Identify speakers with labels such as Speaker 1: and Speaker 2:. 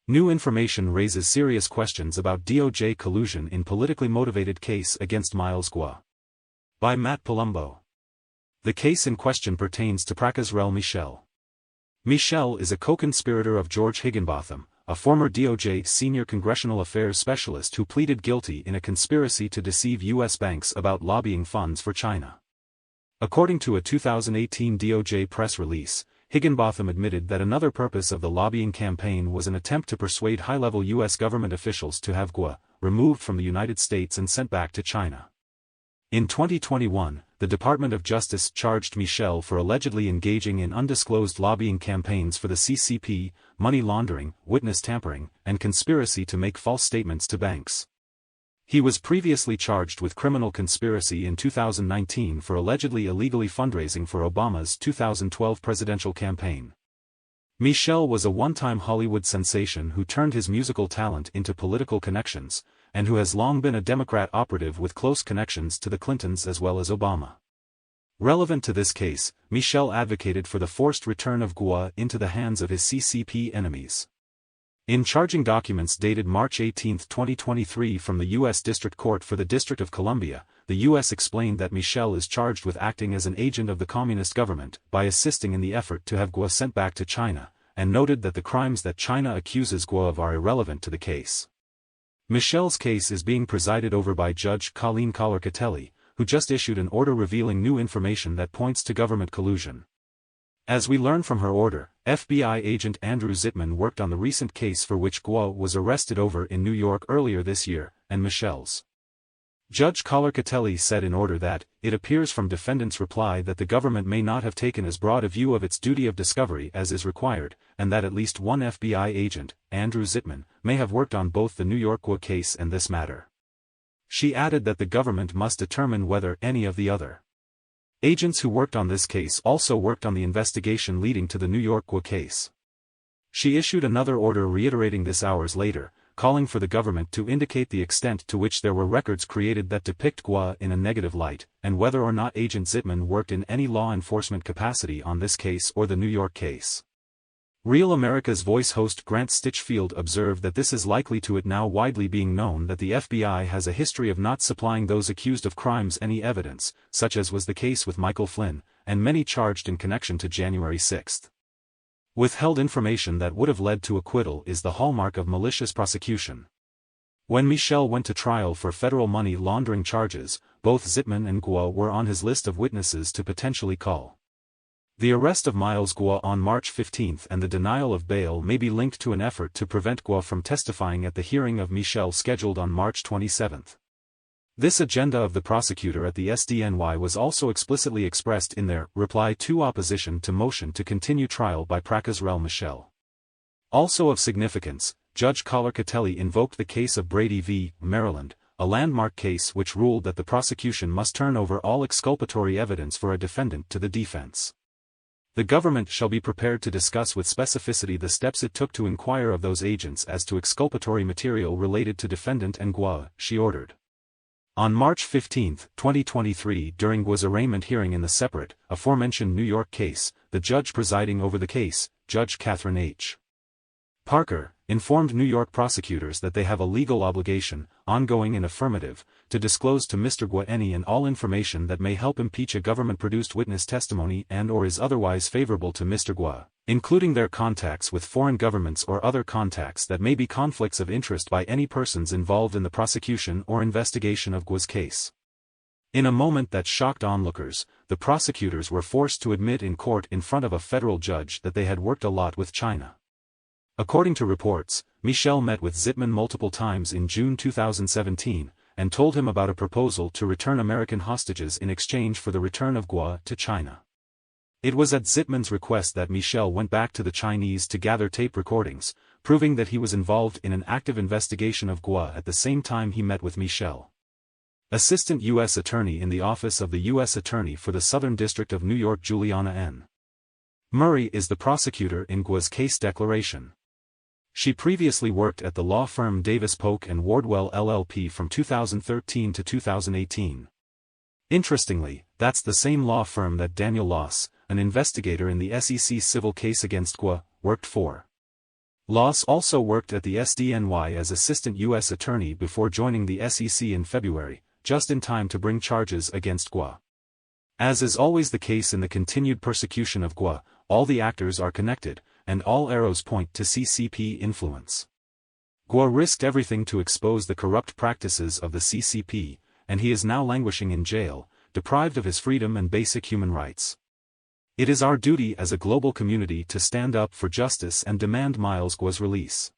Speaker 1: New information raises serious questions about DOJ collusion in politically motivated case against Miles Guo. By Matt Palumbo. The case in question pertains to Prakash Michel. Michel is a co-conspirator of George Higginbotham, a former DOJ senior congressional affairs specialist who pleaded guilty in a conspiracy to deceive U.S. banks about lobbying funds for China. According to a 2018 DOJ press release, Higginbotham admitted that another purpose of the lobbying campaign was an attempt to persuade high-level U.S. government officials to have Guo removed from the United States and sent back to China. In 2021, the Department of Justice charged Michel for allegedly engaging in undisclosed lobbying campaigns for the CCP, money laundering, witness tampering, and conspiracy to make false statements to banks. He was previously charged with criminal conspiracy in 2019 for allegedly illegally fundraising for Obama's 2012 presidential campaign. Michel was a one-time Hollywood sensation who turned his musical talent into political connections, and who has long been a Democrat operative with close connections to the Clintons as well as Obama. Relevant to this case, Michel advocated for the forced return of Guo into the hands of his CCP enemies. In charging documents dated March 18, 2023 from the U.S. District Court for the District of Columbia, the U.S. explained that Michel is charged with acting as an agent of the communist government by assisting in the effort to have Guo sent back to China, and noted that the crimes that China accuses Guo of are irrelevant to the case. Michel's case is being presided over by Judge Colleen Collar-Catelli, who just issued an order revealing new information that points to government collusion. As we learn from her order, FBI agent Andrew Zitman worked on the recent case for which Guo was arrested over in New York earlier this year, and Michel's. Judge Collar-Catelli said in order that, it appears from defendant's reply that the government may not have taken as broad a view of its duty of discovery as is required, and that at least one FBI agent, Andrew Zitman, may have worked on both the New York Guo case and this matter. She added that the government must determine whether any of the other agents who worked on this case also worked on the investigation leading to the New York Guo case. She issued another order reiterating this hours later, calling for the government to indicate the extent to which there were records created that depict Guo in a negative light, and whether or not Agent Zitman worked in any law enforcement capacity on this case or the New York case. Real America's Voice host Grant Stitchfield observed that this is likely to it now widely being known that the FBI has a history of not supplying those accused of crimes any evidence, such as was the case with Michael Flynn, and many charged in connection to January 6. Withheld information that would have led to acquittal is the hallmark of malicious prosecution. When Michel went to trial for federal money laundering charges, both Zitman and Guo were on his list of witnesses to potentially call. The arrest of Miles Guo on March 15 and the denial of bail may be linked to an effort to prevent Guo from testifying at the hearing of Michel scheduled on March 27. This agenda of the prosecutor at the SDNY was also explicitly expressed in their reply to opposition to motion to continue trial by Prakash Michel. Also of significance, Judge Collar-Catelli invoked the case of Brady v. Maryland, a landmark case which ruled that the prosecution must turn over all exculpatory evidence for a defendant to the defense. The government shall be prepared to discuss with specificity the steps it took to inquire of those agents as to exculpatory material related to defendant and Guo, she ordered. On March 15, 2023 during Guo's arraignment hearing in the separate, aforementioned New York case, the judge presiding over the case, Judge Catherine H. Parker, informed New York prosecutors that they have a legal obligation, ongoing and affirmative, to disclose to Mr. Guo any and all information that may help impeach a government-produced witness testimony and/or is otherwise favorable to Mr. Guo, including their contacts with foreign governments or other contacts that may be conflicts of interest by any persons involved in the prosecution or investigation of Guo's case. In a moment that shocked onlookers, the prosecutors were forced to admit in court in front of a federal judge that they had worked a lot with China. According to reports, Michel met with Zitman multiple times in June 2017, and told him about a proposal to return American hostages in exchange for the return of Guo to China. It was at Zitman's request that Michel went back to the Chinese to gather tape recordings, proving that he was involved in an active investigation of Guo at the same time he met with Michel. Assistant U.S. Attorney in the Office of the U.S. Attorney for the Southern District of New York Juliana N. Murray is the prosecutor in Guo's case declaration. She previously worked at the law firm Davis Polk & Wardwell LLP from 2013 to 2018. Interestingly, that's the same law firm that Daniel Loss, an investigator in the SEC civil case against Guo, worked for. Loss also worked at the SDNY as assistant U.S. attorney before joining the SEC in February, just in time to bring charges against Guo. As is always the case in the continued persecution of Guo, all the actors are connected, and all arrows point to CCP influence. Guo risked everything to expose the corrupt practices of the CCP, and he is now languishing in jail, deprived of his freedom and basic human rights. It is our duty as a global community to stand up for justice and demand Miles Guo's release.